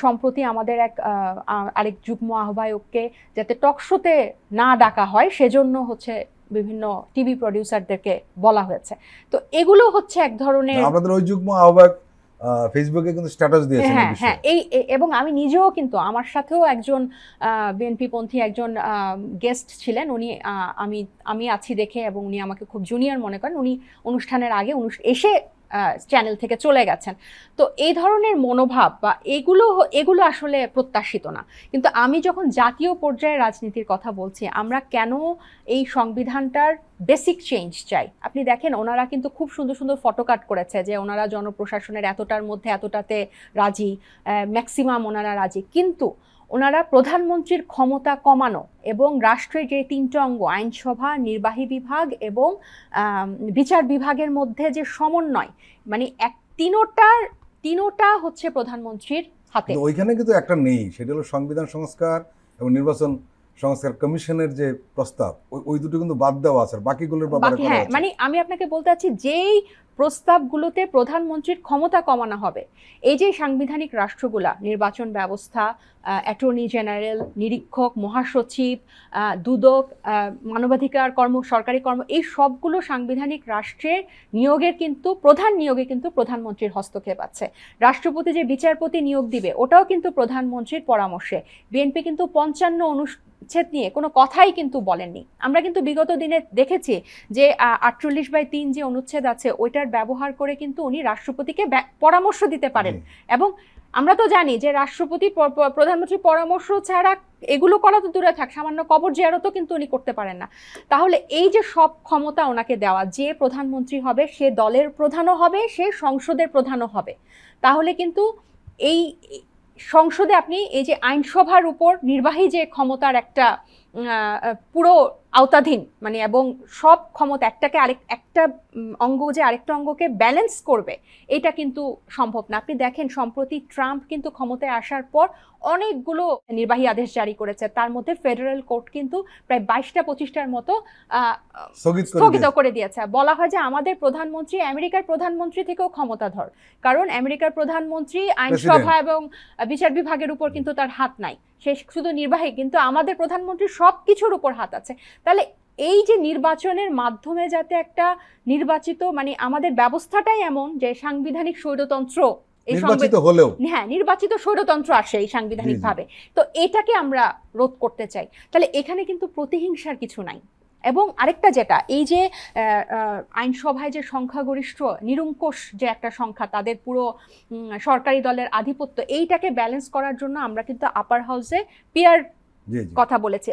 সম্প্রতি আমাদের আরেক যুগ্ম আহ্বায়ককে যাতে টকশোতে না ডাকা হয় সেজন্য হচ্ছে বিভিন্ন টিভি প্রডিউসারদেরকে বলা হয়েছে। তো এগুলো হচ্ছে এক ধরনের, আপনাদের ওই যুগ্ম আহ্বায়ক ফেসবুকে কিন্তু স্ট্যাটাস দিয়েছেন। হ্যাঁ হ্যাঁ, এবং আমি নিজেও কিন্তু, আমার সাথেও একজন বিএনপি পন্থী একজন গেস্ট ছিলেন, উনি আমি আছি দেখে এবং উনি আমাকে খুব জুনিয়র মনে করেন, উনি অনুষ্ঠানের আগে এসে চ্যানেল থেকে চলে গেছেন। তো এই ধরনের মনোভাব বা এগুলো আসলে প্রত্যাশিত না। কিন্তু আমি যখন জাতীয় পর্যায়ে রাজনীতির কথা বলছি, আমরা কেন এই সংবিধানটার বেসিক চেঞ্জ চাই, আপনি দেখেন ওনারা কিন্তু খুব সুন্দর সুন্দর ফটোকাট করেছে যে ওনারা জনপ্রশাসনের এতটার মধ্যে এতটাতে রাজি, ম্যাক্সিমাম ওনারা রাজি, কিন্তু ওনারা প্রধানমন্ত্রীর ক্ষমতা কমানো এবং রাষ্ট্রের যে তিনটা অঙ্গ আইনসভা, নির্বাহী বিভাগ এবং বিচার বিভাগের মধ্যে যে সমন্বয়, মানে তিনোটা হচ্ছে প্রধানমন্ত্রীর হাতে। ওইখানে কিন্তু একটা নেই, সেটা হলো সংবিধান সংস্কার এবং নির্বাচন সংস্কার কমিশনের যে প্রস্তাব, ওই দুটো কিন্তু বাদ দেওয়া আছে, বাকিগুলোর ব্যাপারে করা হ্যাঁ, আছে। মানে আমি আপনাকে বলতে চাচ্ছি যেই প্রস্তাবগুলোতে প্রধানমন্ত্রীর ক্ষমতা কমানো হবে, এই যে সাংবিধানিক রাষ্ট্রগুলা, নির্বাচন ব্যবস্থা, অ্যাটর্নি জেনারেল, নিরীক্ষক, মহাসচিব, দুদক, মানবাধিকার সরকারি কর্ম, এই সবগুলো সাংবিধানিক রাষ্ট্রের নিয়োগের কিন্তু প্রধান নিয়োগে কিন্তু প্রধানমন্ত্রীর হস্তক্ষেপ আছে। রাষ্ট্রপতি যে বিচারপতি নিয়োগ দিবে ওটাও কিন্তু প্রধানমন্ত্রীর পরামর্শে। বিএনপি কিন্তু 55 অনুচ্ছেদ নিয়ে কোনো কথাই কিন্তু বলেননি। আমরা কিন্তু বিগত দিনে দেখেছি যে 48/3 যে অনুচ্ছেদ আছে ওইটার ব্যবহার করে কিন্তু উনি রাষ্ট্রপতিকে পরামর্শ দিতে পারেন। এবং আমরা তো জানি যে রাষ্ট্রপতি প্রধানমন্ত্রীর পরামর্শ ছাড়া এগুলো করা তো দূরে থাক, সামান্য কবর জিয়ারতও কিন্তু উনি করতে পারেন না। তাহলে এই যে সব ক্ষমতা ওনাকে দেওয়া, যে প্রধানমন্ত্রী হবে সে দলের প্রধানও হবে, সে সংসদের প্রধানও হবে, তাহলে কিন্তু এই সংসদে আপনি এই যে আইনসভার উপর নির্বাহী যে ক্ষমতার একটা পুরো আওতাধীন, মানে এবং সব ক্ষমতা একটা অঙ্গ যে আরেকটা অঙ্গকে ব্যালেন্স করবে, এটা কিন্তু সম্ভব না। আপনি দেখেন সম্প্রতি ট্রাম্প কিন্তু ক্ষমতায় আসার পর অনেকগুলো নির্বাহী আদেশ জারি করেছে, তার মধ্যে ফেডারেল কোর্ট কিন্তু প্রায় 22টা-25টার মতো স্থগিত করে দিয়েছে। বলা হয় যে আমাদের প্রধানমন্ত্রী আমেরিকার প্রধানমন্ত্রী থেকেও ক্ষমতাধর, কারণ আমেরিকার প্রধানমন্ত্রী আইনসভা এবং বিচার বিভাগের উপর কিন্তু তার হাত নাই, সে শুধু নির্বাহী, কিন্তু আমাদের প্রধানমন্ত্রীর সব কিছুর উপর হাত আছে। তাহলে এই যে নির্বাচনের মাধ্যমে যাতে একটা নির্বাচিত, মানে আমাদের ব্যবস্থাটাই এমন যে সাংবিধানিক স্বৈরতন্ত্র, নির্বাচিত স্বৈরতন্ত্র আসে এই সাংবিধানিক ভাবে, তো এটাকে আমরা রোধ করতে চাই। তাহলে এখানে কিন্তু প্রতিহিংসার কিছু নাই। এবং আরেকটা যেটা, এই যে আইনসভায় যে সংখ্যাগরিষ্ঠ নিরঙ্কুশ যে একটা সংখ্যা, তাদের পুরো সরকারি দলের আধিপত্য, এইটাকে ব্যালেন্স করার জন্য আমরা কিন্তু আপার হাউসে পিয়ার কথা বলেছি।